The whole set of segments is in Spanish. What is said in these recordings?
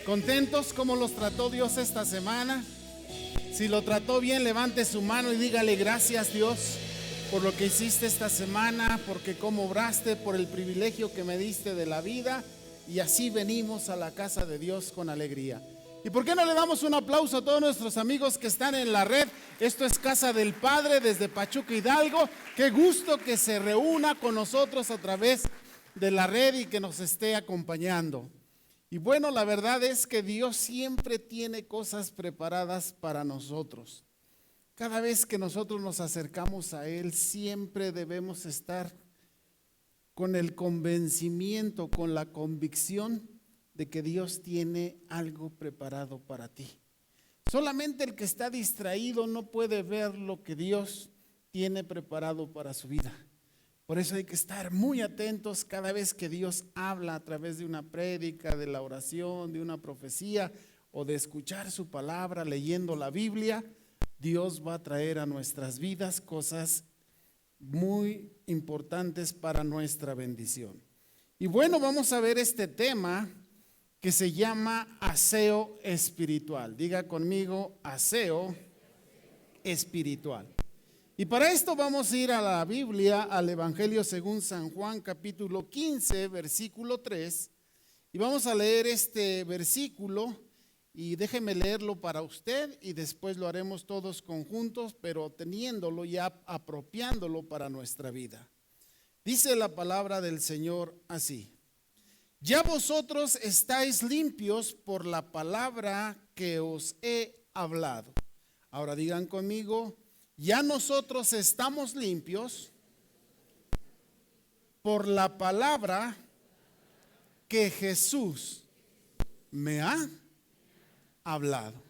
¿Contentos cómo los trató Dios esta semana? Si lo trató bien, levante su mano y dígale gracias, Dios, por lo que hiciste esta semana, porque cómo obraste, por el privilegio que me diste de la vida. Y así venimos a la casa de Dios con alegría. ¿Y por qué no le damos un aplauso a todos nuestros amigos que están en la red? Esto es Casa del Padre desde Pachuca, Hidalgo. Qué gusto que se reúna con nosotros a través de la red y que nos esté acompañando. Y bueno, la verdad es que Dios siempre tiene cosas preparadas para nosotros. Cada vez que nosotros nos acercamos a Él, siempre debemos estar con el convencimiento, con la convicción de que Dios tiene algo preparado para ti. Solamente el que está distraído no puede ver lo que Dios tiene preparado para su vida. Por eso hay que estar muy atentos cada vez que Dios habla a través de una prédica, de la oración, de una profecía o de escuchar su palabra, leyendo la Biblia. Dios va a traer a nuestras vidas cosas muy importantes para nuestra bendición. Y bueno, vamos a ver este tema que se llama aseo espiritual. Diga conmigo, aseo espiritual. Y para esto vamos a ir a la Biblia, al Evangelio según San Juan, capítulo 15, versículo 3. Y vamos a leer este versículo y déjeme leerlo para usted y después lo haremos todos conjuntos, pero teniéndolo ya, apropiándolo para nuestra vida. Dice la palabra del Señor así: ya vosotros estáis limpios por la palabra que os he hablado. Ahora digan conmigo, ya nosotros estamos limpios por la palabra que Jesús me ha hablado.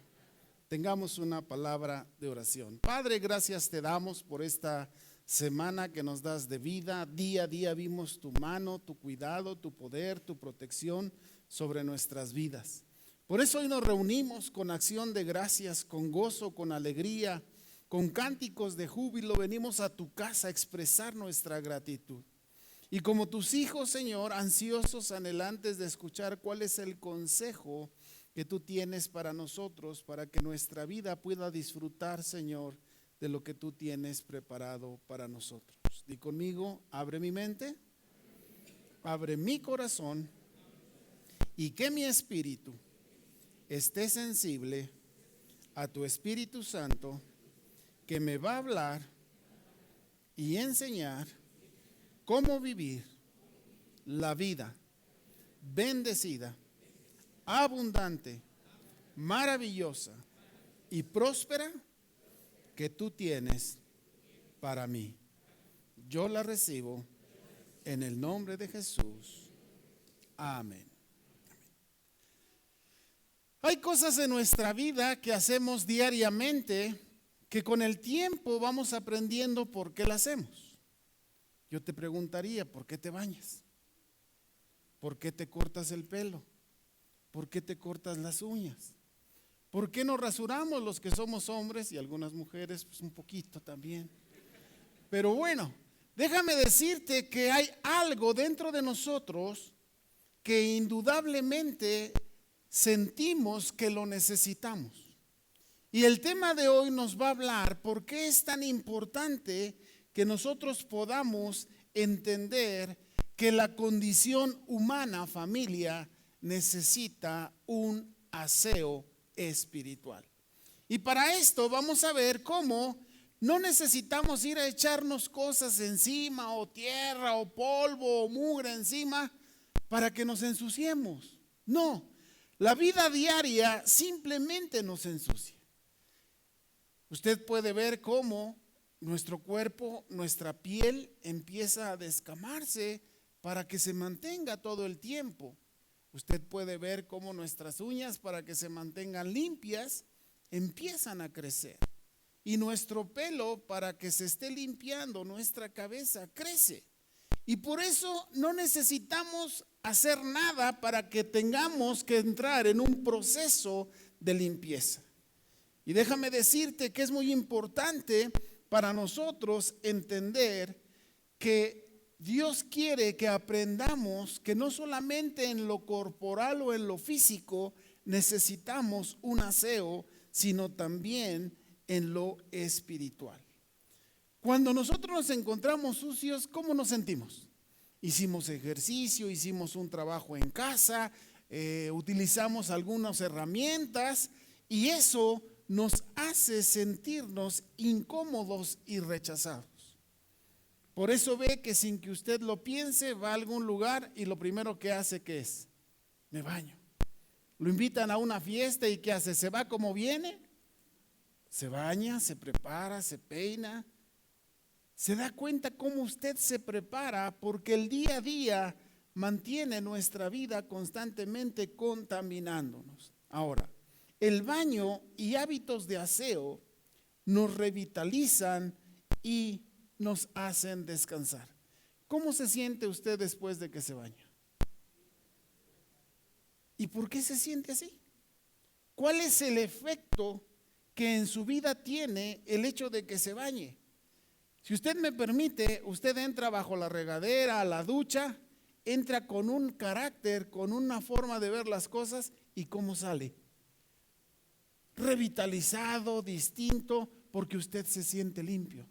Tengamos una palabra de oración. Padre, gracias te damos por esta semana que nos das de vida. Día a día vimos tu mano, tu cuidado, tu poder, tu protección sobre nuestras vidas. Por eso hoy nos reunimos con acción de gracias, con gozo, con alegría, con cánticos de júbilo. Venimos a tu casa a expresar nuestra gratitud. Y como tus hijos, Señor, ansiosos, anhelantes de escuchar cuál es el consejo que tú tienes para nosotros, para que nuestra vida pueda disfrutar, Señor, de lo que tú tienes preparado para nosotros. Di conmigo, abre mi mente, abre mi corazón y que mi espíritu esté sensible a tu Espíritu Santo, que me va a hablar y enseñar cómo vivir la vida bendecida, abundante, maravillosa y próspera que tú tienes para mí. Yo la recibo en el nombre de Jesús. Amén. Hay cosas en nuestra vida que hacemos diariamente que con el tiempo vamos aprendiendo por qué las hacemos. Yo te preguntaría, ¿por qué te bañas? ¿Por qué te cortas el pelo? ¿Por qué te cortas las uñas? ¿Por qué nos rasuramos los que somos hombres y algunas mujeres pues un poquito también? Pero bueno, déjame decirte que hay algo dentro de nosotros que indudablemente sentimos que lo necesitamos. Y el tema de hoy nos va a hablar por qué es tan importante que nosotros podamos entender que la condición humana, familia, necesita un aseo espiritual. Y para esto vamos a ver cómo no necesitamos ir a echarnos cosas encima, o tierra, o polvo, o mugre encima para que nos ensuciemos. No, la vida diaria simplemente nos ensucia. Usted puede ver cómo nuestro cuerpo, nuestra piel empieza a descamarse para que se mantenga todo el tiempo. Usted puede ver cómo nuestras uñas, para que se mantengan limpias, empiezan a crecer. Y nuestro pelo, para que se esté limpiando nuestra cabeza, crece. Y por eso no necesitamos hacer nada para que tengamos que entrar en un proceso de limpieza. Y déjame decirte que es muy importante para nosotros entender que Dios quiere que aprendamos que no solamente en lo corporal o en lo físico necesitamos un aseo, sino también en lo espiritual. Cuando nosotros nos encontramos sucios, ¿cómo nos sentimos? Hicimos ejercicio, hicimos un trabajo en casa, utilizamos algunas herramientas y eso nos hace sentirnos incómodos y rechazados. Por eso ve que sin que usted lo piense, va a algún lugar y lo primero que hace, ¿qué es? Me baño. Lo invitan a una fiesta y ¿qué hace? ¿Se va como viene? Se baña, se prepara, se peina. Se da cuenta cómo usted se prepara porque el día a día mantiene nuestra vida constantemente contaminándonos. Ahora, el baño y hábitos de aseo nos revitalizan y nos hacen descansar. ¿Cómo se siente usted después de que se baña? ¿Y por qué se siente así? ¿Cuál es el efecto que en su vida tiene el hecho de que se bañe? Si usted me permite, usted entra bajo la regadera, a la ducha, entra con un carácter, con una forma de ver las cosas y ¿cómo sale? Revitalizado, distinto, porque usted se siente limpio.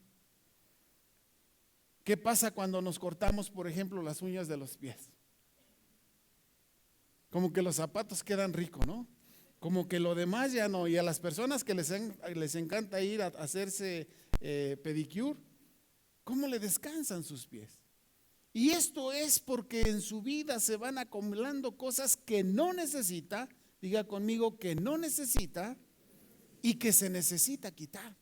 ¿Qué pasa cuando nos cortamos, por ejemplo, las uñas de los pies? Como que los zapatos quedan ricos, ¿no? Como que lo demás ya no. Y a las personas que les encanta ir a hacerse pedicure, ¿cómo le descansan sus pies? Y esto es porque en su vida se van acumulando cosas que no necesita, diga conmigo que no necesita y que se necesita quitar.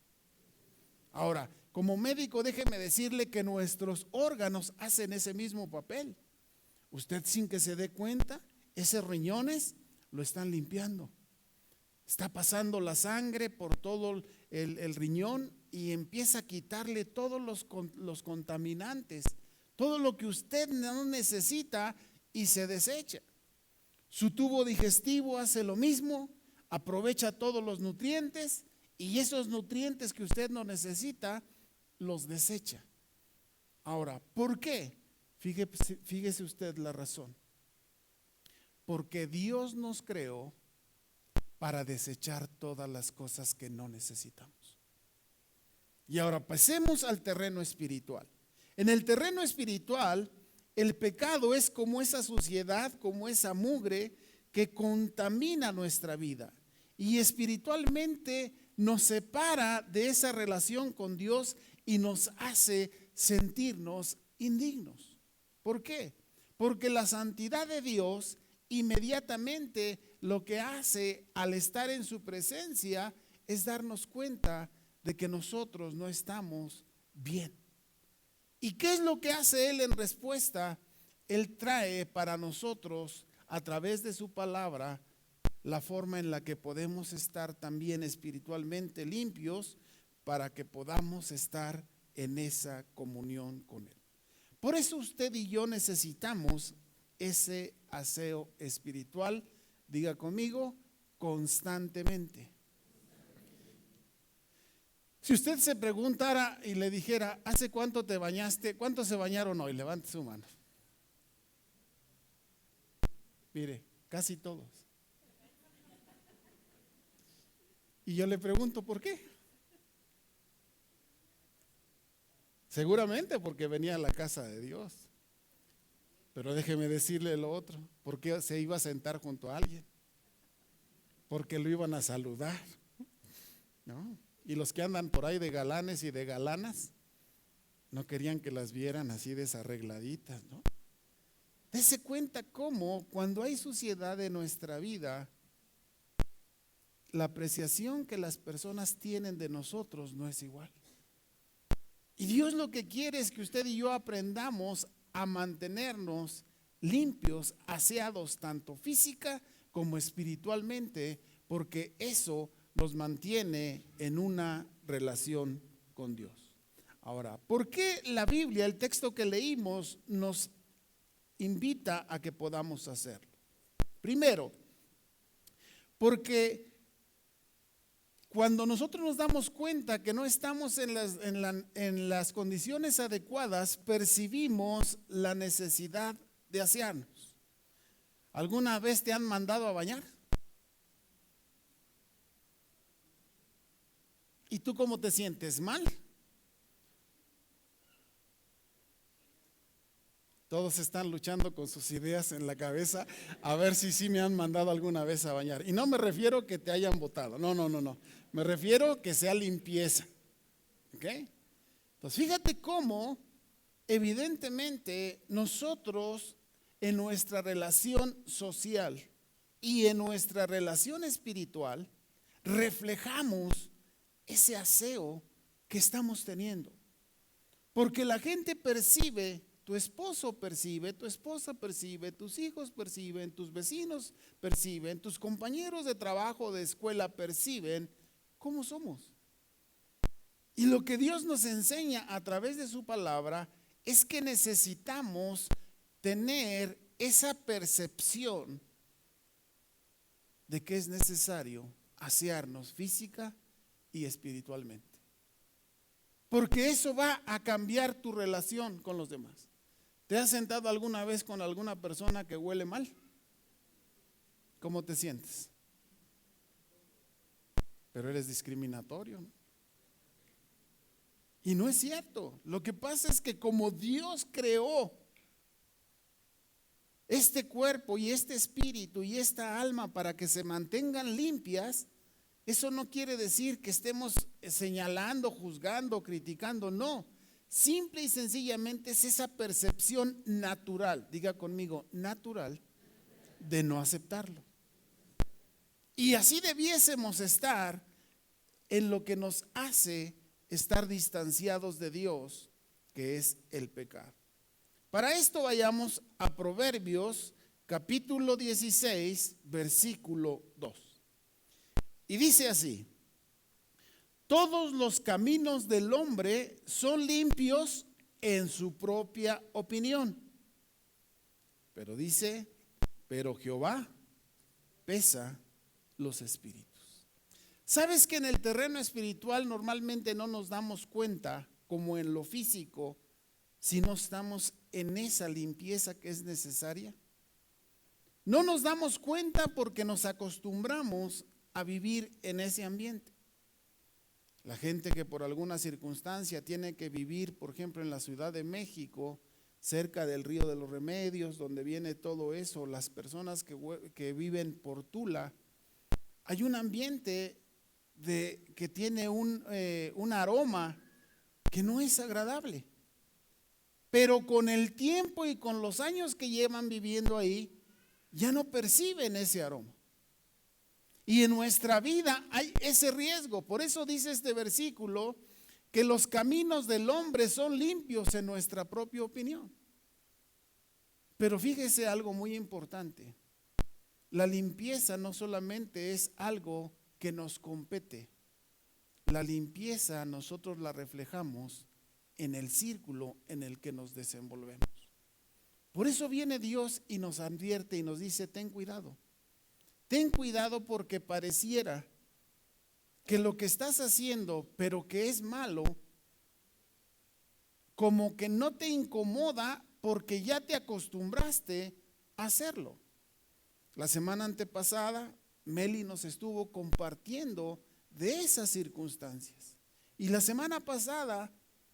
Ahora, como médico, déjeme decirle que nuestros órganos hacen ese mismo papel. Usted sin que se dé cuenta, esos riñones lo están limpiando. Está pasando la sangre por todo el riñón y empieza a quitarle todos los contaminantes, todo lo que usted no necesita y se desecha. Su tubo digestivo hace lo mismo, aprovecha todos los nutrientes y esos nutrientes que usted no necesita los desecha. Ahora, ¿por qué? Fíjese usted la razón. Porque Dios nos creó para desechar todas las cosas que no necesitamos. Y ahora pasemos al terreno espiritual. En el terreno espiritual, el pecado es como esa suciedad, como esa mugre que contamina nuestra vida. Y espiritualmente nos separa de esa relación con Dios y nos hace sentirnos indignos. ¿Por qué? Porque la santidad de Dios inmediatamente lo que hace al estar en su presencia es darnos cuenta de que nosotros no estamos bien. ¿Y qué es lo que hace Él en respuesta? Él trae para nosotros a través de su palabra la forma en la que podemos estar también espiritualmente limpios para que podamos estar en esa comunión con Él. Por eso usted y yo necesitamos ese aseo espiritual, diga conmigo, constantemente. Si usted se preguntara y le dijera, ¿hace cuánto te bañaste? ¿Cuántos se bañaron hoy? Levante su mano. Mire, casi todos. Y yo le pregunto, ¿por qué? Seguramente porque venía a la casa de Dios. Pero déjeme decirle lo otro, porque se iba a sentar junto a alguien, porque lo iban a saludar, ¿no? Y los que andan por ahí de galanes y de galanas, no querían que las vieran así desarregladitas, ¿no? Dese cuenta cómo cuando hay suciedad en nuestra vida, la apreciación que las personas tienen de nosotros no es igual. Y Dios lo que quiere es que usted y yo aprendamos a mantenernos limpios, aseados, tanto física como espiritualmente, porque eso nos mantiene en una relación con Dios. Ahora, ¿por qué la Biblia, el texto que leímos, nos invita a que podamos hacerlo? Primero, porque cuando nosotros nos damos cuenta que no estamos en las condiciones adecuadas, percibimos la necesidad de asearnos. ¿Alguna vez te han mandado a bañar? ¿Y tú cómo te sientes? ¿Mal? Todos están luchando con sus ideas en la cabeza a ver si sí me han mandado alguna vez a bañar. Y no me refiero que te hayan botado, no. Me refiero que sea limpieza. ¿Ok? Entonces fíjate cómo evidentemente nosotros en nuestra relación social y en nuestra relación espiritual reflejamos ese aseo que estamos teniendo. Porque la gente percibe, tu esposo percibe, tu esposa percibe, tus hijos perciben, tus vecinos perciben, tus compañeros de trabajo, de escuela perciben cómo somos. Y lo que Dios nos enseña a través de su palabra es que necesitamos tener esa percepción de que es necesario asearnos física y espiritualmente. Porque eso va a cambiar tu relación con los demás. ¿Te has sentado alguna vez con alguna persona que huele mal? ¿Cómo te sientes? Pero eres discriminatorio, ¿no? Y no es cierto. Lo que pasa es que como Dios creó este cuerpo y este espíritu y esta alma para que se mantengan limpias, eso no quiere decir que estemos señalando, juzgando, criticando, no. Simple y sencillamente es esa percepción natural, diga conmigo, natural, de no aceptarlo. Y así debiésemos estar en lo que nos hace estar distanciados de Dios, que es el pecado. Para esto vayamos a Proverbios capítulo 16, versículo 2. Y dice así: todos los caminos del hombre son limpios en su propia opinión. Pero dice, pero Jehová pesa los espíritus. ¿Sabes que en el terreno espiritual normalmente no nos damos cuenta, como en lo físico, si no estamos en esa limpieza que es necesaria? No nos damos cuenta porque nos acostumbramos a vivir en ese ambiente. La gente que por alguna circunstancia tiene que vivir, por ejemplo, en la Ciudad de México, cerca del Río de los Remedios, donde viene todo eso, las personas que viven por Tula, hay un ambiente que tiene un aroma que no es agradable. Pero con el tiempo y con los años que llevan viviendo ahí, ya no perciben ese aroma. Y en nuestra vida hay ese riesgo. Por eso dice este versículo que los caminos del hombre son limpios en nuestra propia opinión. Pero fíjese algo muy importante. La limpieza no solamente es algo que nos compete. La limpieza nosotros la reflejamos en el círculo en el que nos desenvolvemos. Por eso viene Dios y nos advierte y nos dice: ten cuidado. Ten cuidado porque pareciera que lo que estás haciendo, pero que es malo, como que no te incomoda porque ya te acostumbraste a hacerlo. La semana antepasada, Meli nos estuvo compartiendo de esas circunstancias. Y la semana pasada,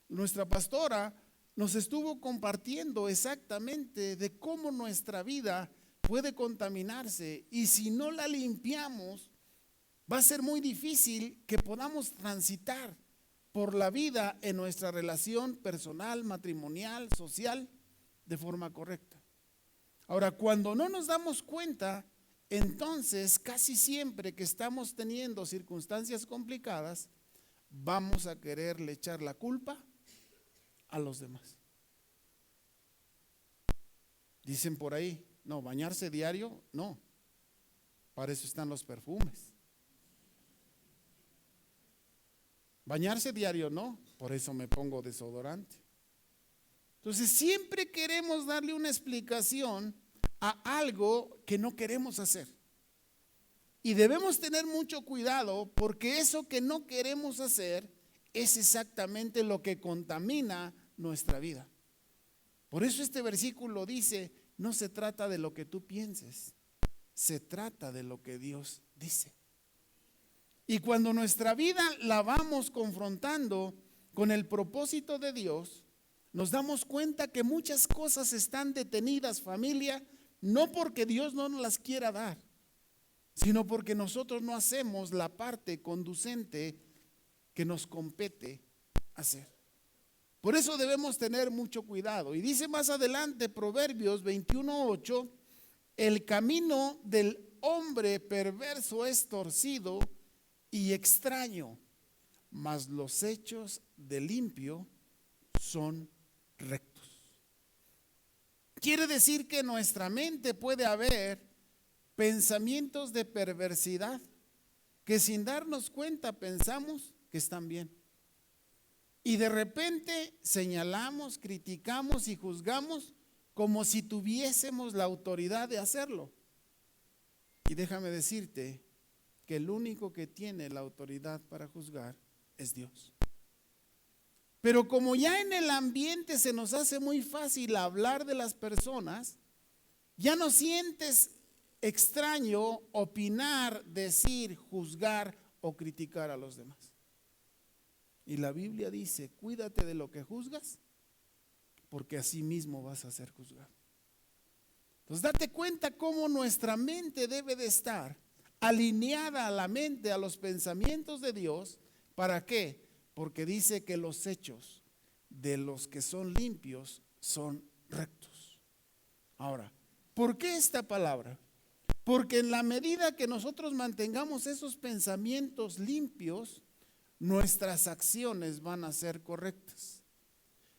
nuestra pastora nos estuvo compartiendo exactamente de cómo nuestra vida puede contaminarse, y si no la limpiamos va a ser muy difícil que podamos transitar por la vida en nuestra relación personal, matrimonial, social, de forma correcta. Ahora, cuando no nos damos cuenta, entonces casi siempre que estamos teniendo circunstancias complicadas, vamos a quererle echar la culpa a los demás. Dicen por ahí: no, bañarse diario, no. Para eso están los perfumes. Bañarse diario, no. Por eso me pongo desodorante. Entonces siempre queremos darle una explicación a algo que no queremos hacer. Y debemos tener mucho cuidado porque eso que no queremos hacer es exactamente lo que contamina nuestra vida. Por eso este versículo dice: no se trata de lo que tú pienses, se trata de lo que Dios dice. Y cuando nuestra vida la vamos confrontando con el propósito de Dios, nos damos cuenta que muchas cosas están detenidas, familia, no porque Dios no nos las quiera dar, sino porque nosotros no hacemos la parte conducente que nos compete hacer. Por eso debemos tener mucho cuidado. Y dice más adelante Proverbios 21:8, el camino del hombre perverso es torcido y extraño, mas los hechos del limpio son rectos. Quiere decir que en nuestra mente puede haber pensamientos de perversidad que sin darnos cuenta pensamos que están bien. Y de repente señalamos, criticamos y juzgamos como si tuviésemos la autoridad de hacerlo. Y déjame decirte que el único que tiene la autoridad para juzgar es Dios. Pero como ya en el ambiente se nos hace muy fácil hablar de las personas, ya no sientes extraño opinar, decir, juzgar o criticar a los demás. Y la Biblia dice, cuídate de lo que juzgas, porque así mismo vas a ser juzgado. Entonces date cuenta cómo nuestra mente debe de estar alineada a la mente, a los pensamientos de Dios. ¿Para qué? Porque dice que los hechos de los que son limpios son rectos. Ahora, ¿por qué esta palabra? Porque en la medida que nosotros mantengamos esos pensamientos limpios, nuestras acciones van a ser correctas.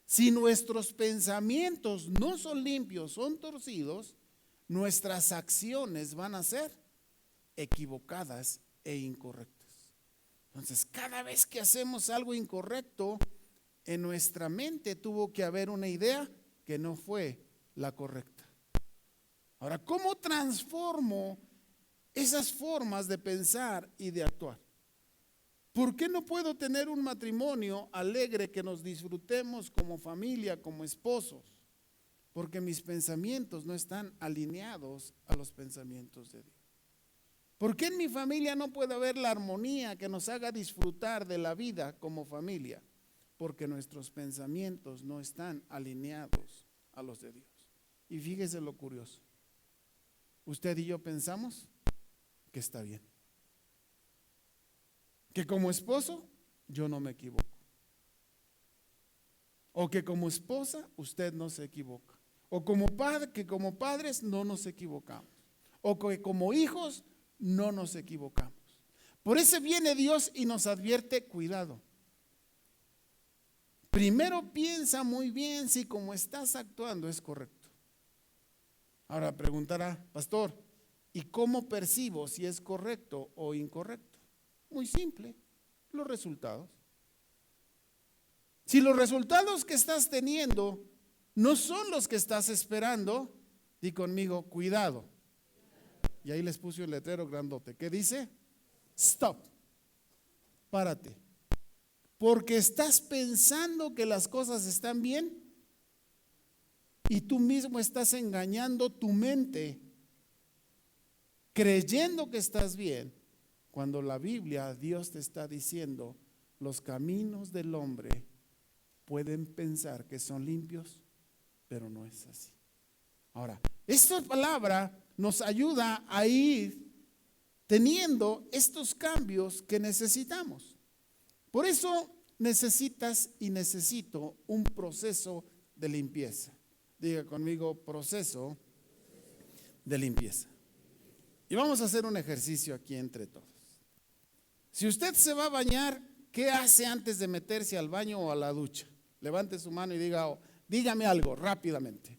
Si nuestros pensamientos no son limpios, son torcidos, nuestras acciones van a ser equivocadas e incorrectas. Entonces, cada vez que hacemos algo incorrecto, en nuestra mente tuvo que haber una idea que no fue la correcta. Ahora, ¿cómo transformo esas formas de pensar y de actuar? ¿Por qué no puedo tener un matrimonio alegre que nos disfrutemos como familia, como esposos? Porque mis pensamientos no están alineados a los pensamientos de Dios. ¿Por qué en mi familia no puede haber la armonía que nos haga disfrutar de la vida como familia? Porque nuestros pensamientos no están alineados a los de Dios. Y fíjese lo curioso. Usted y yo pensamos que está bien. Que como esposo yo no me equivoco. O que como esposa usted no se equivoca. O como padre, que como padres no nos equivocamos. O que como hijos no nos equivocamos. Por eso viene Dios y nos advierte, cuidado. Primero piensa muy bien si como estás actuando es correcto. Ahora preguntará, pastor, ¿y cómo percibo si es correcto o incorrecto? Muy simple, los resultados. Si los resultados que estás teniendo no son los que estás esperando, di conmigo, cuidado. Y ahí les puse un letrero grandote. ¿Qué dice? Stop. Párate. Porque estás pensando que las cosas están bien y tú mismo estás engañando tu mente, creyendo que estás bien. Cuando la Biblia, Dios te está diciendo, los caminos del hombre pueden pensar que son limpios, pero no es así. Ahora, esta palabra nos ayuda a ir teniendo estos cambios que necesitamos. Por eso necesitas y necesito un proceso de limpieza. Diga conmigo, proceso de limpieza. Y vamos a hacer un ejercicio aquí entre todos. Si usted se va a bañar, ¿qué hace antes de meterse al baño o a la ducha? Levante su mano y dígame algo rápidamente.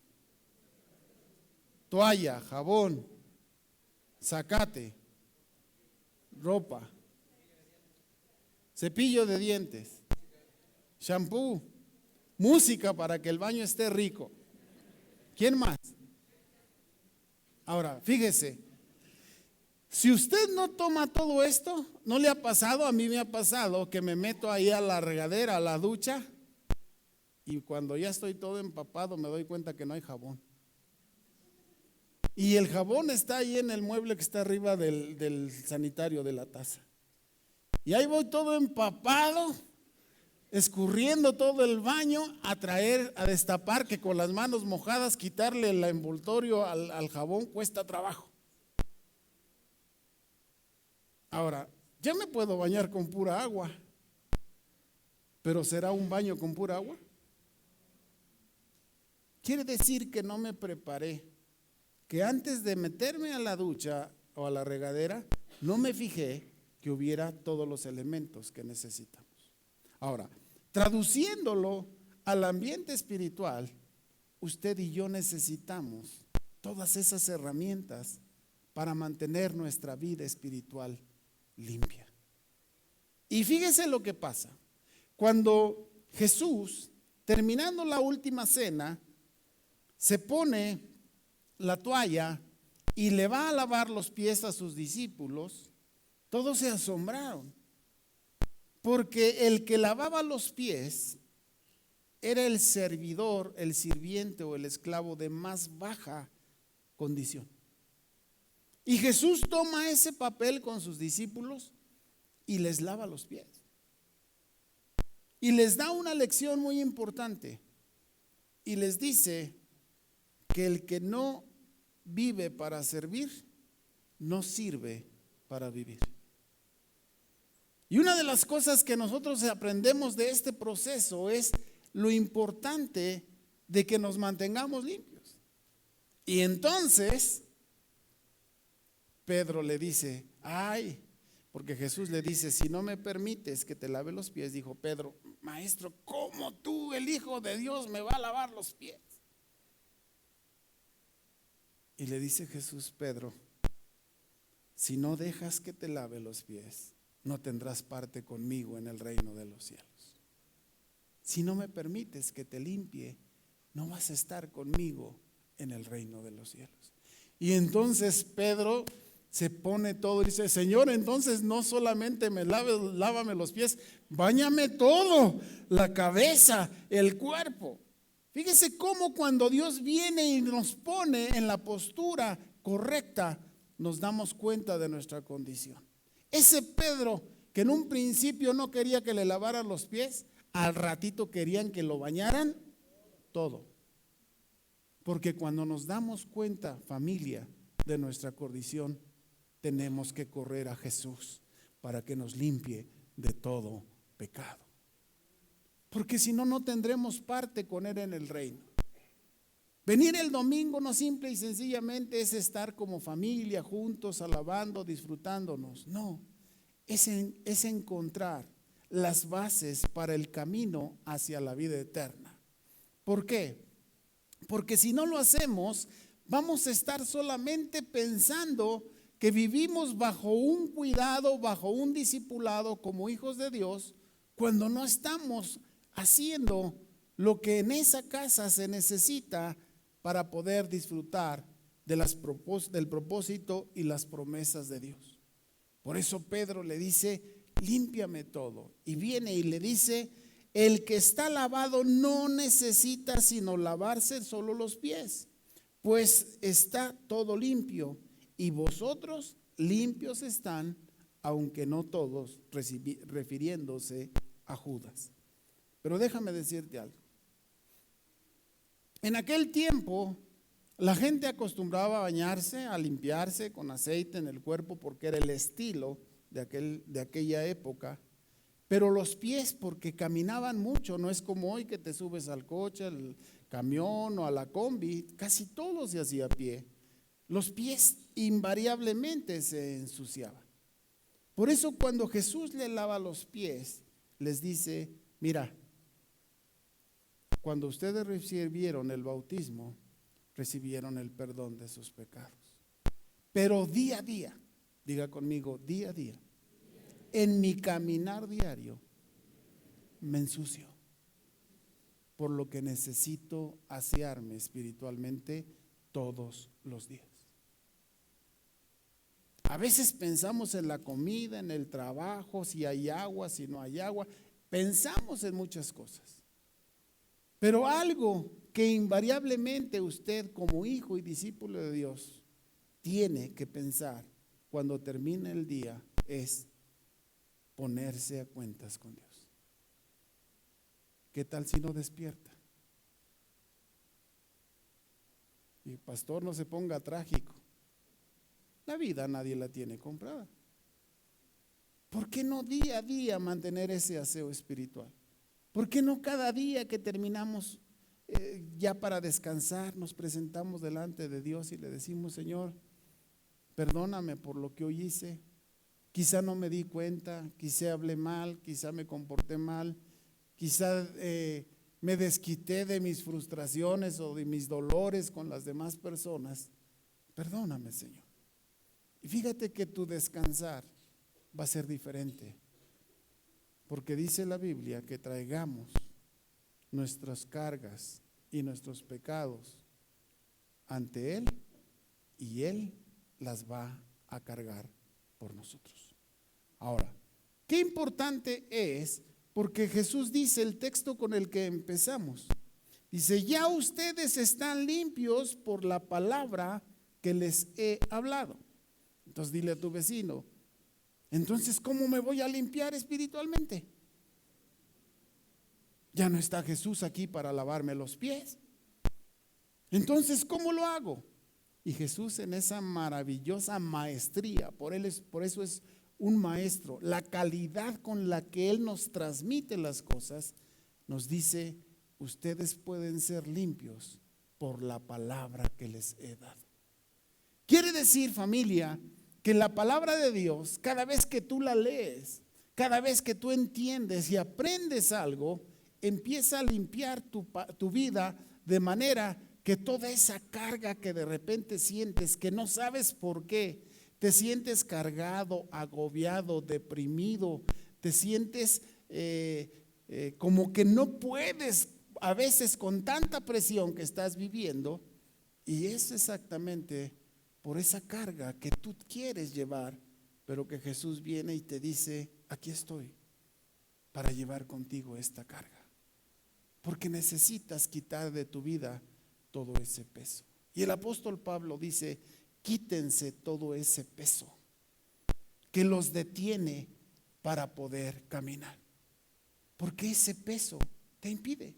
Toalla, jabón, zacate, ropa, cepillo de dientes, shampoo, música para que el baño esté rico. ¿Quién más? Ahora, fíjese, si usted no toma todo esto, ¿no le ha pasado? A mí me ha pasado que me meto ahí a la regadera, a la ducha, y cuando ya estoy todo empapado me doy cuenta que no hay jabón. Y el jabón está ahí en el mueble que está arriba del sanitario de la taza. Y ahí voy todo empapado, escurriendo todo el baño, a destapar, que con las manos mojadas quitarle el envoltorio al jabón cuesta trabajo. Ahora, ya me puedo bañar con pura agua, pero ¿será un baño con pura agua? Quiere decir que no me preparé, que antes de meterme a la ducha o a la regadera, no me fijé que hubiera todos los elementos que necesitamos. Ahora, traduciéndolo al ambiente espiritual, usted y yo necesitamos todas esas herramientas para mantener nuestra vida espiritual limpia. Y fíjese lo que pasa. Cuando Jesús, terminando la última cena, se pone la toalla y le va a lavar los pies a sus discípulos, todos se asombraron, porque el que lavaba los pies era el servidor, el sirviente o el esclavo de más baja condición. Y Jesús toma ese papel con sus discípulos y les lava los pies. Y les da una lección muy importante. Y les dice que el que no vive para servir, no sirve para vivir. Y una de las cosas que nosotros aprendemos de este proceso es lo importante de que nos mantengamos limpios. Y entonces Pedro le dice, ay, porque Jesús le dice, si no me permites que te lave los pies, dijo Pedro, maestro, ¿cómo tú, el Hijo de Dios, me va a lavar los pies? Y le dice Jesús, Pedro, si no dejas que te lave los pies, no tendrás parte conmigo en el reino de los cielos. Si no me permites que te limpie, no vas a estar conmigo en el reino de los cielos. Y entonces Pedro se pone todo y dice, Señor, entonces no solamente lávame los pies, báñame todo, la cabeza, el cuerpo. Fíjese cómo cuando Dios viene y nos pone en la postura correcta, nos damos cuenta de nuestra condición. Ese Pedro que en un principio no quería que le lavaran los pies, al ratito querían que lo bañaran todo. Porque cuando nos damos cuenta, familia, de nuestra condición, tenemos que correr a Jesús para que nos limpie de todo pecado. Porque si no, no tendremos parte con Él en el reino. Venir el domingo no simple y sencillamente es estar como familia juntos, alabando, disfrutándonos. No, es encontrar las bases para el camino hacia la vida eterna. ¿Por qué? Porque si no lo hacemos, vamos a estar solamente pensando que vivimos bajo un cuidado, bajo un discipulado como hijos de Dios, cuando no estamos haciendo lo que en esa casa se necesita para poder disfrutar del propósito y las promesas de Dios. Por eso Pedro le dice, límpiame todo. Y viene y le dice, el que está lavado no necesita sino lavarse solo los pies, pues está todo limpio, y vosotros limpios están, aunque no todos, refiriéndose a Judas. Pero déjame decirte algo. En aquel tiempo, la gente acostumbraba a bañarse, a limpiarse con aceite en el cuerpo, porque era el estilo de aquella época. Pero los pies, porque caminaban mucho, no es como hoy que te subes al coche, al camión o a la combi, casi todo se hacía a pie. Los pies invariablemente se ensuciaban. Por eso cuando Jesús le lava los pies, les dice, mira, cuando ustedes recibieron el bautismo, recibieron el perdón de sus pecados. Pero día a día, diga conmigo, día a día, en mi caminar diario, me ensucio. Por lo que necesito asearme espiritualmente todos los días. A veces pensamos en la comida, en el trabajo, si hay agua, si no hay agua. Pensamos en muchas cosas. Pero algo que invariablemente usted como hijo y discípulo de Dios tiene que pensar cuando termine el día es, ponerse a cuentas con Dios. ¿Qué tal si no despierta? Y pastor, no se ponga trágico. La vida nadie la tiene comprada. ¿Por qué no día a día mantener ese aseo espiritual? ¿Por qué no cada día que terminamos ya para descansar nos presentamos delante de Dios y le decimos: Señor, perdóname por lo que hoy hice? Quizá no me di cuenta, quizá hablé mal, quizá me comporté mal, quizá me desquité de mis frustraciones o de mis dolores con las demás personas. Perdóname, Señor. Y fíjate que tu descansar va a ser diferente, porque dice la Biblia que traigamos nuestras cargas y nuestros pecados ante Él y Él las va a cargar por nosotros. Ahora, qué importante es, porque Jesús dice, el texto con el que empezamos, dice: ya ustedes están limpios por la palabra que les he hablado. Entonces dile a tu vecino: entonces, ¿cómo me voy a limpiar espiritualmente? Ya no está Jesús aquí para lavarme los pies. Entonces, ¿cómo lo hago? Y Jesús, en esa maravillosa maestría, por eso es un maestro, la calidad con la que Él nos transmite las cosas, nos dice: ustedes pueden ser limpios por la palabra que les he dado. Quiere decir, familia, que la palabra de Dios, cada vez que tú la lees, cada vez que tú entiendes y aprendes algo, empieza a limpiar tu vida, de manera que toda esa carga que de repente sientes, que no sabes por qué, te sientes cargado, agobiado, deprimido, te sientes como que no puedes, a veces con tanta presión que estás viviendo, y es exactamente por esa carga que tú quieres llevar, pero que Jesús viene y te dice: aquí estoy para llevar contigo esta carga, porque necesitas quitar de tu vida todo ese peso. Y el apóstol Pablo dice: quítense todo ese peso que los detiene para poder caminar, porque ese peso te impide.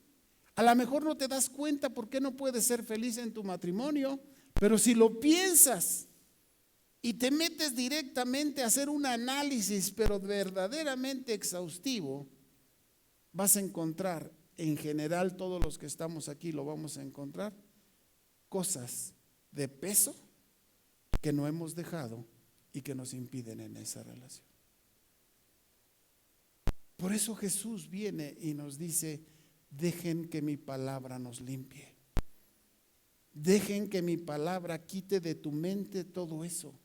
A lo mejor no te das cuenta por qué no puedes ser feliz en tu matrimonio, pero si lo piensas y te metes directamente a hacer un análisis, pero verdaderamente exhaustivo, vas a encontrar, en general todos los que estamos aquí lo vamos a encontrar, cosas de peso que no hemos dejado y que nos impiden en esa relación. Por eso Jesús viene y nos dice: dejen que mi palabra nos limpie. Dejen que mi palabra quite de tu mente todo eso.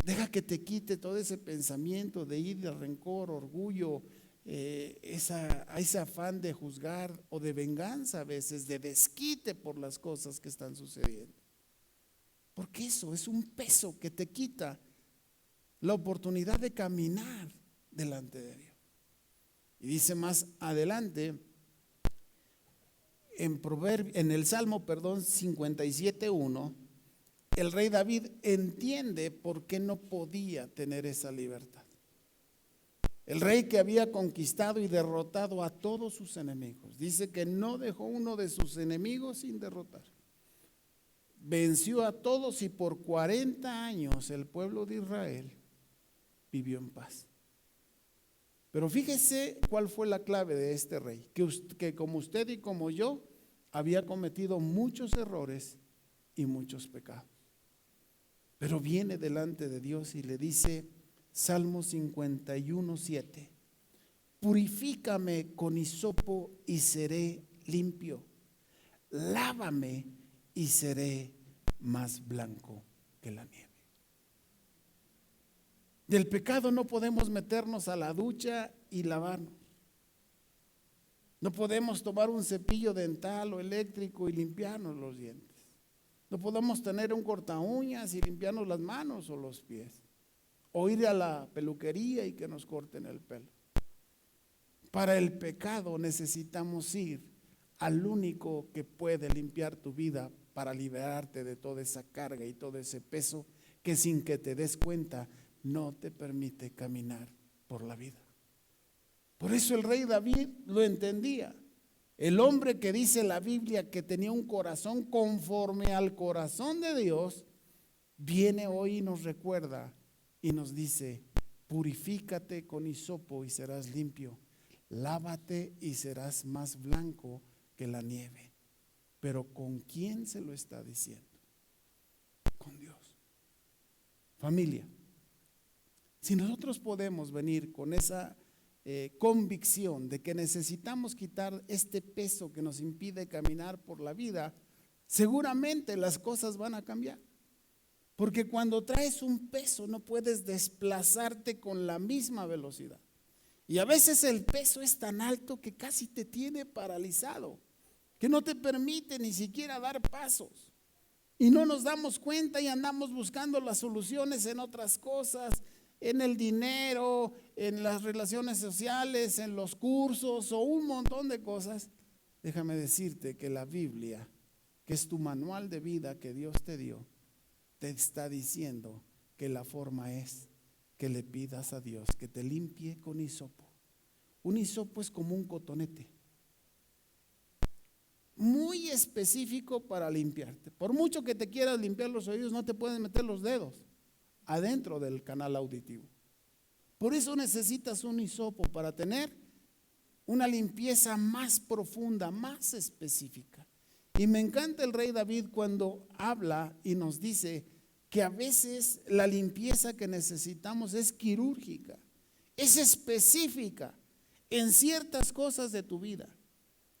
Deja que te quite todo ese pensamiento de ira, rencor, orgullo, ese afán de juzgar o de venganza, a veces de desquite por las cosas que están sucediendo. Porque eso es un peso que te quita la oportunidad de caminar delante de Dios. Y dice más adelante, en el Salmo 57:1, el rey David entiende por qué no podía tener esa libertad. El rey que había conquistado y derrotado a todos sus enemigos, dice que no dejó uno de sus enemigos sin derrotar. Venció a todos y por 40 años el pueblo de Israel vivió en paz. Pero fíjese cuál fue la clave de este rey, que como usted y como yo había cometido muchos errores y muchos pecados. Pero viene delante de Dios y le dice, Salmo 51:7, purifícame con hisopo y seré limpio, lávame y seré más blanco que la nieve. Del pecado no podemos meternos a la ducha y lavarnos. No podemos tomar un cepillo dental o eléctrico y limpiarnos los dientes. No podemos tener un corta uñas y limpiarnos las manos o los pies. O ir a la peluquería y que nos corten el pelo. Para el pecado necesitamos ir al único que puede limpiar tu vida para liberarte de toda esa carga y todo ese peso que sin que te des cuenta no te permite caminar por la vida. Por eso el rey David lo entendía. El hombre que dice la Biblia que tenía un corazón conforme al corazón de Dios, viene hoy y nos recuerda y nos dice: purifícate con hisopo y serás limpio, lávate y serás más blanco que la nieve. Pero ¿con quién se lo está diciendo? Con Dios. Familia, si nosotros podemos venir con esa convicción de que necesitamos quitar este peso que nos impide caminar por la vida, seguramente las cosas van a cambiar. Porque cuando traes un peso no puedes desplazarte con la misma velocidad. Y a veces el peso es tan alto que casi te tiene paralizado, que no te permite ni siquiera dar pasos. Y no nos damos cuenta y andamos buscando las soluciones en otras cosas, en el dinero, en las relaciones sociales, en los cursos o un montón de cosas. Déjame decirte que la Biblia, que es tu manual de vida que Dios te dio, te está diciendo que la forma es que le pidas a Dios que te limpie con hisopo. Un hisopo es como un cotonete, muy específico para limpiarte. Por mucho que te quieras limpiar los oídos, no te puedes meter los dedos adentro del canal auditivo. Por eso necesitas un hisopo para tener una limpieza más profunda, más específica. Y me encanta el rey David cuando habla y nos dice que a veces la limpieza que necesitamos es quirúrgica, es específica en ciertas cosas de tu vida.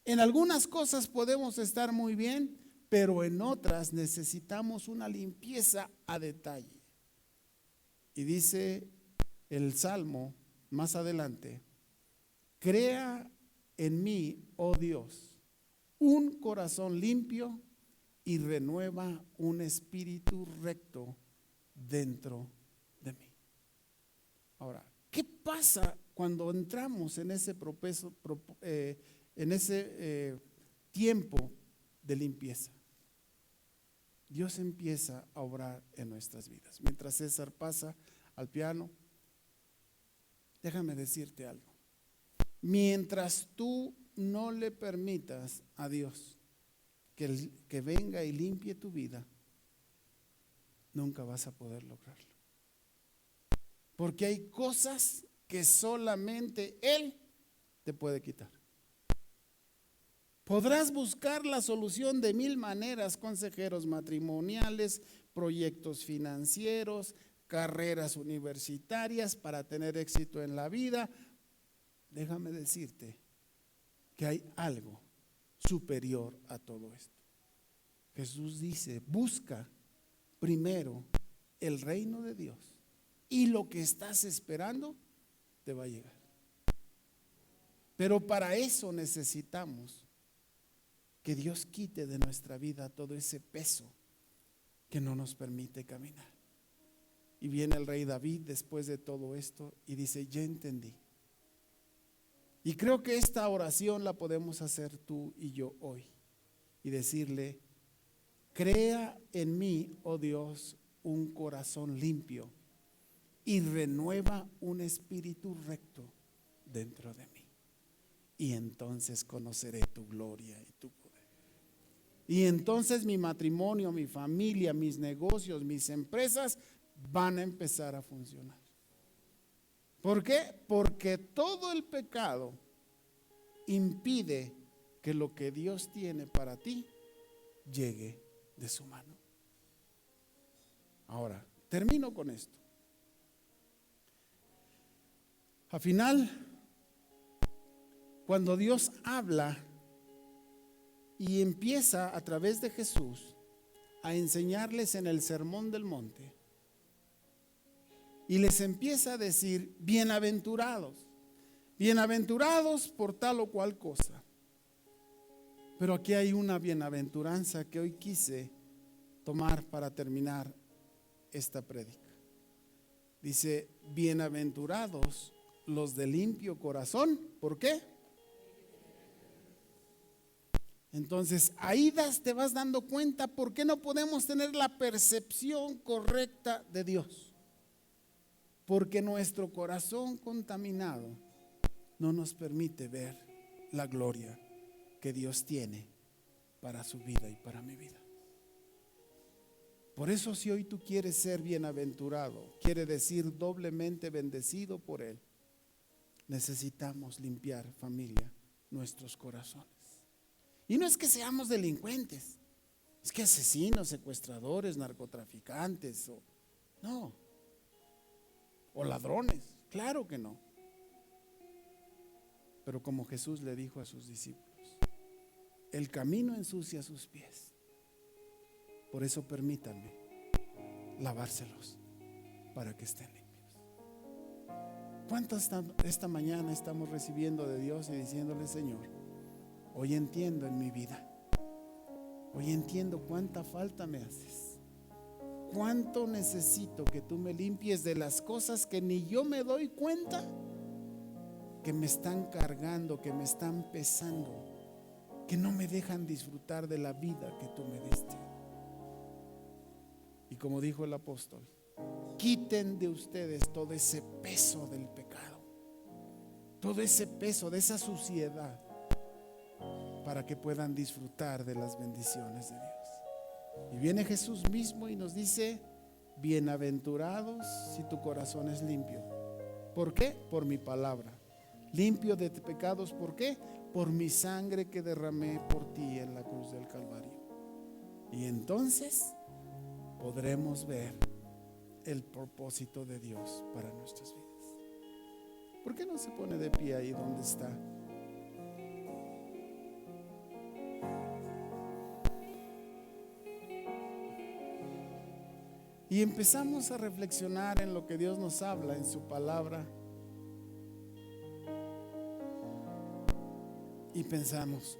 En algunas cosas podemos estar muy bien, pero en otras necesitamos una limpieza a detalle. Y dice el Salmo más adelante: crea en mí, oh Dios, un corazón limpio y renueva un espíritu recto dentro de mí. Ahora, ¿qué pasa cuando entramos en ese tiempo de limpieza? Dios empieza a obrar en nuestras vidas. Mientras César pasa al piano, déjame decirte algo. Mientras tú no le permitas a Dios que venga y limpie tu vida, nunca vas a poder lograrlo. Porque hay cosas que solamente Él te puede quitar. Podrás buscar la solución de 1000 maneras: consejeros matrimoniales, proyectos financieros, carreras universitarias para tener éxito en la vida. Déjame decirte que hay algo superior a todo esto. Jesús dice: busca primero el reino de Dios y lo que estás esperando te va a llegar. Pero para eso necesitamos que Dios quite de nuestra vida todo ese peso que no nos permite caminar. Y viene el rey David después de todo esto y dice: ya entendí. Y creo que esta oración la podemos hacer tú y yo hoy y decirle: crea en mí, oh Dios, un corazón limpio y renueva un espíritu recto dentro de mí. Y entonces conoceré tu gloria y tu poder. Y entonces mi matrimonio, mi familia, mis negocios, mis empresas van a empezar a funcionar. ¿Por qué? Porque todo el pecado impide que lo que Dios tiene para ti llegue de su mano. Ahora, termino con esto. Al final, cuando Dios habla y empieza a través de Jesús a enseñarles en el Sermón del Monte, y les empieza a decir: bienaventurados, bienaventurados por tal o cual cosa. Pero aquí hay una bienaventuranza que hoy quise tomar para terminar esta prédica. Dice: bienaventurados los de limpio corazón. ¿Por qué? Entonces ahí te vas dando cuenta por qué no podemos tener la percepción correcta de Dios. porque nuestro corazón contaminado no nos permite ver la gloria que Dios tiene para su vida y para mi vida. Por eso, si hoy tú quieres ser bienaventurado, quiere decir doblemente bendecido por Él, necesitamos limpiar, familia, nuestros corazones. Y no es que seamos delincuentes, es que asesinos, secuestradores, narcotraficantes, no, o ladrones, claro que no. Pero como Jesús le dijo a sus discípulos, el camino ensucia sus pies. Por eso permítanme lavárselos para que estén limpios. ¿Cuántos esta mañana estamos recibiendo de Dios y diciéndole: Señor, hoy entiendo en mi vida, hoy entiendo cuánta falta me haces, cuánto necesito que tú me limpies de las cosas que ni yo me doy cuenta, que me están cargando, que me están pesando, que no me dejan disfrutar de la vida que tú me diste? Y como dijo el apóstol, quiten de ustedes todo ese peso del pecado, todo ese peso de esa suciedad, para que puedan disfrutar de las bendiciones de Dios. Y viene Jesús mismo y nos dice: bienaventurados si tu corazón es limpio. ¿Por qué? Por mi palabra. Limpio de pecados, ¿por qué? Por mi sangre que derramé por ti en la cruz del Calvario. Y entonces podremos ver el propósito de Dios para nuestras vidas. ¿Por qué no se pone de pie ahí donde está? Y empezamos a reflexionar en lo que Dios nos habla en su palabra. Y pensamos: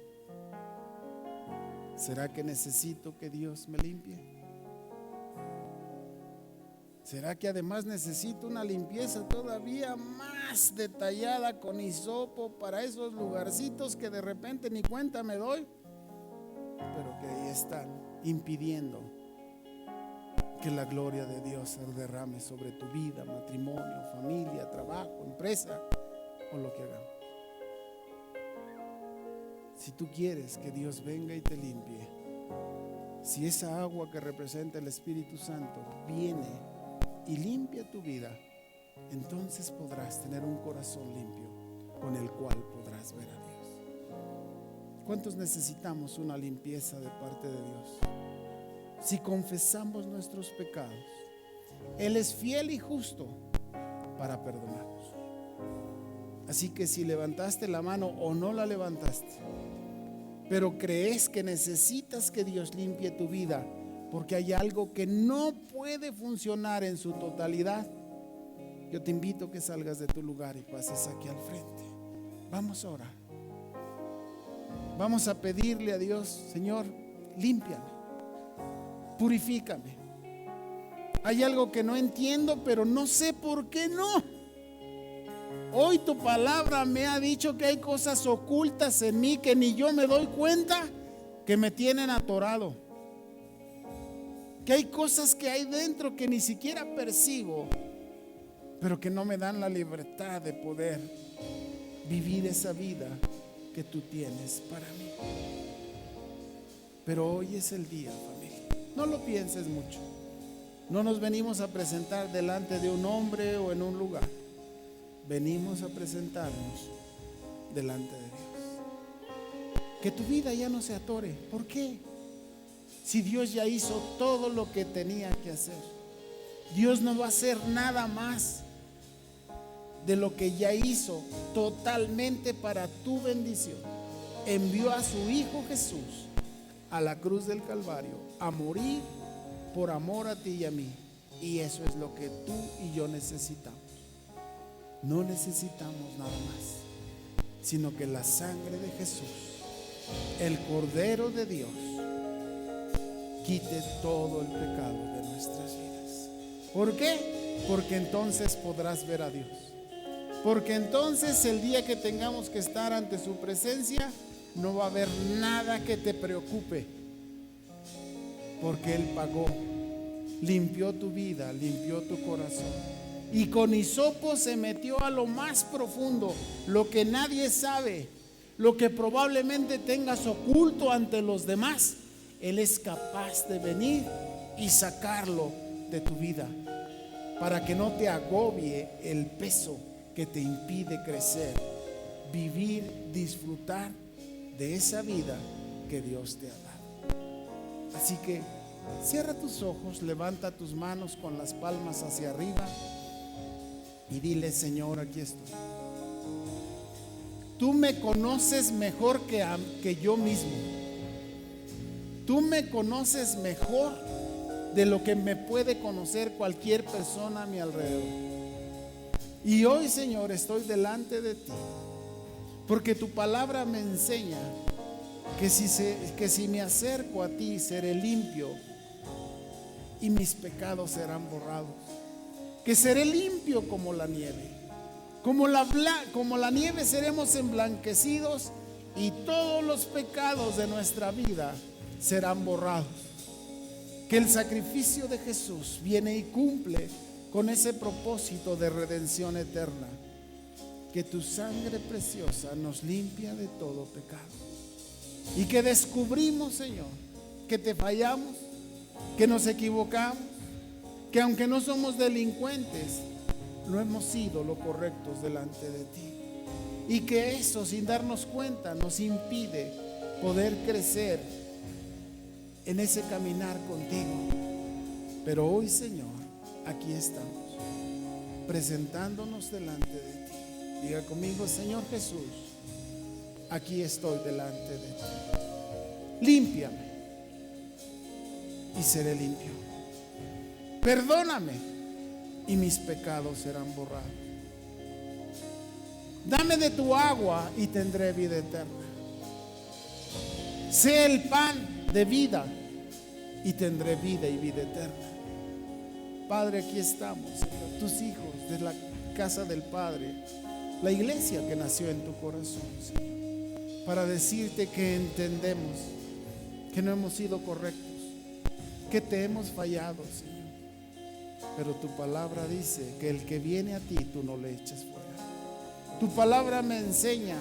¿será que necesito que Dios me limpie? ¿Será que además necesito una limpieza todavía más detallada con hisopo para esos lugarcitos que de repente ni cuenta me doy, pero que ahí están impidiendo que la gloria de Dios se derrame sobre tu vida, matrimonio, familia, trabajo, empresa o lo que hagamos? Si tú quieres que Dios venga y te limpie, si esa agua que representa el Espíritu Santo viene y limpia tu vida, entonces podrás tener un corazón limpio con el cual podrás ver a Dios. ¿Cuántos necesitamos una limpieza de parte de Dios? Si confesamos nuestros pecados, Él es fiel y justo para perdonarnos. Así que si levantaste la mano o no la levantaste, pero crees que necesitas que Dios limpie tu vida porque hay algo que no puede funcionar en su totalidad, yo te invito a que salgas de tu lugar y pases aquí al frente. Vamos a orar. Vamos a pedirle a Dios: Señor, límpiame, purifícame. Hay algo que no entiendo, pero no sé por qué no. Hoy tu palabra me ha dicho que hay cosas ocultas en mí que ni yo me doy cuenta, que me tienen atorado. Que hay cosas que hay dentro que ni siquiera percibo, pero que no me dan la libertad de poder vivir esa vida que tú tienes para mí. Pero hoy es el día, familia. No lo pienses mucho. No nos venimos a presentar delante de un hombre o en un lugar. Venimos a presentarnos delante de Dios. Que tu vida ya no se atore. ¿Por qué? Si Dios ya hizo todo lo que tenía que hacer. Dios no va a hacer nada más de lo que ya hizo totalmente para tu bendición. Envió a su Hijo Jesús a la cruz del Calvario a morir por amor a ti y a mí. Y eso es lo que tú y yo necesitamos. No necesitamos nada más, sino que la sangre de Jesús, el Cordero de Dios, quite todo el pecado de nuestras vidas. ¿Por qué? Porque entonces podrás ver a Dios. Porque entonces el día que tengamos que estar ante su presencia, no va a haber nada que te preocupe. Porque Él pagó, limpió tu vida, limpió tu corazón. y con hisopo se metió a lo más profundo, lo que nadie sabe, lo que probablemente tengas oculto ante los demás. Él es capaz de venir y sacarlo de tu vida para que no te agobie el peso que te impide crecer, vivir, disfrutar de esa vida que Dios te ha dado. Así que cierra tus ojos, levanta tus manos con las palmas hacia arriba y dile: Señor, aquí estoy. Tú me conoces mejor que yo mismo. Tú me conoces mejor de lo que me puede conocer cualquier persona a mi alrededor. Y hoy, Señor, estoy delante de ti, porque tu palabra me enseña que si me acerco a ti, seré limpio y mis pecados serán borrados. Que seré limpio como la nieve. Como la nieve seremos emblanquecidos y todos los pecados de nuestra vida serán borrados. Que el sacrificio de Jesús viene y cumple con ese propósito de redención eterna. Que tu sangre preciosa nos limpia de todo pecado. Y que descubrimos, Señor, que te fallamos, que nos equivocamos, que aunque no somos delincuentes, no hemos sido lo correctos delante de ti. Y que eso, sin darnos cuenta, nos impide poder crecer en ese caminar contigo. Pero hoy, Señor, aquí estamos, presentándonos delante de ti. Diga conmigo: Señor Jesús, aquí estoy delante de ti. Límpiame y seré limpio. Perdóname y mis pecados serán borrados. Dame de tu agua y tendré vida eterna. Sé el pan de vida y tendré vida y vida eterna. Padre, aquí estamos, Señor, tus hijos de la casa del Padre, la iglesia que nació en tu corazón, Señor, para decirte que entendemos que no hemos sido correctos, que te hemos fallado, Señor. Pero tu palabra dice que el que viene a ti, tú no le echas fuera. Tu palabra me enseña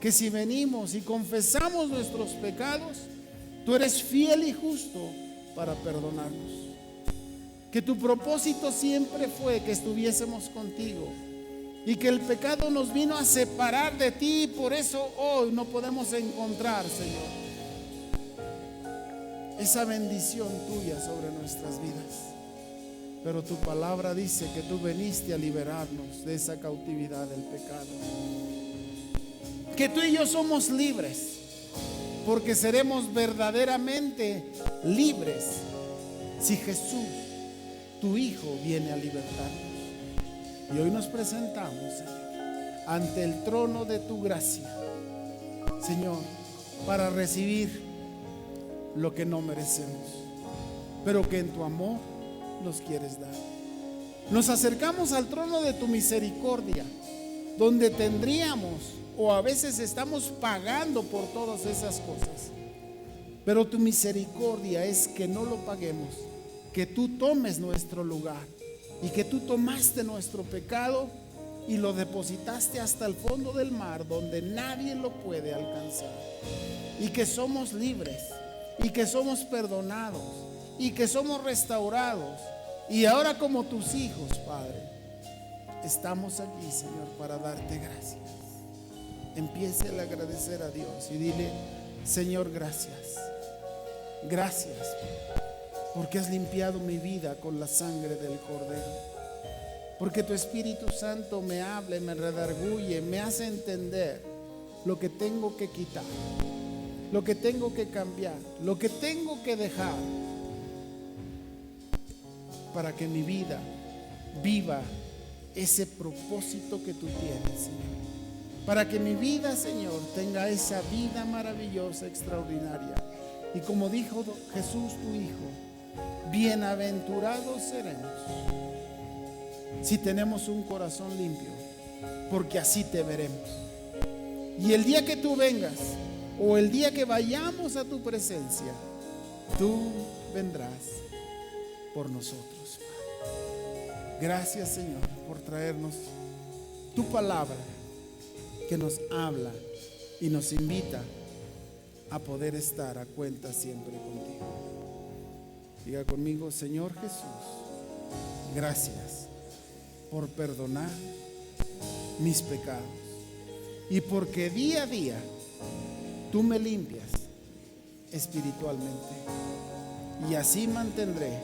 que si venimos y confesamos nuestros pecados, tú eres fiel y justo para perdonarnos. Que tu propósito siempre fue que estuviésemos contigo y que el pecado nos vino a separar de ti, y por eso hoy no podemos encontrar, Señor, esa bendición tuya sobre nuestras vidas. Pero tu palabra dice que tú viniste a liberarnos de esa cautividad del pecado. Que tú y yo somos libres, porque seremos verdaderamente libres si Jesús, tu Hijo, viene a libertarnos. Y hoy nos presentamos, Señor, ante el trono de tu gracia, Señor, para recibir lo que no merecemos, pero que en tu amor nos quieres dar. Nos acercamos al trono de tu misericordia, donde tendríamos, o a veces estamos pagando por todas esas cosas, pero tu misericordia es que no lo paguemos, que tú tomes nuestro lugar y que tú tomaste nuestro pecado y lo depositaste hasta el fondo del mar, donde nadie lo puede alcanzar, y que somos libres y que somos perdonados y que somos restaurados. Y ahora, como tus hijos, Padre, estamos aquí, Señor, para darte gracias. Empiece a agradecer a Dios y dile: Señor, gracias. Gracias porque has limpiado mi vida con la sangre del Cordero. Porque tu Espíritu Santo me habla, me redarguye, me hace entender lo que tengo que quitar, lo que tengo que cambiar, lo que tengo que dejar, para que mi vida viva ese propósito que tú tienes, Señor. Para que mi vida, Señor, tenga esa vida maravillosa, extraordinaria. Y como dijo Jesús, tu Hijo, bienaventurados seremos si tenemos un corazón limpio, porque así te veremos. Y el día que tú vengas, o el día que vayamos a tu presencia, tú vendrás por nosotros, Padre. Gracias, Señor, por traernos tu palabra que nos habla y nos invita a poder estar a cuenta siempre contigo. Diga conmigo: Señor Jesús, gracias por perdonar mis pecados y porque día a día tú me limpias espiritualmente, y así mantendré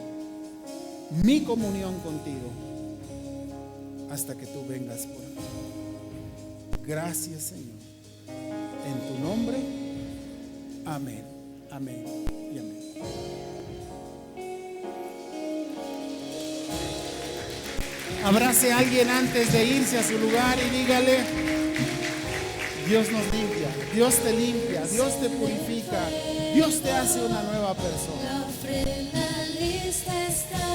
mi comunión contigo hasta que tú vengas por mí. Gracias, Señor, en tu nombre. Amén, amén y amén. Abrace a alguien antes de irse a su lugar y dígale: Dios nos limpia, Dios te limpia, Dios te purifica, Dios te hace una nueva persona. La ofrenda lista está.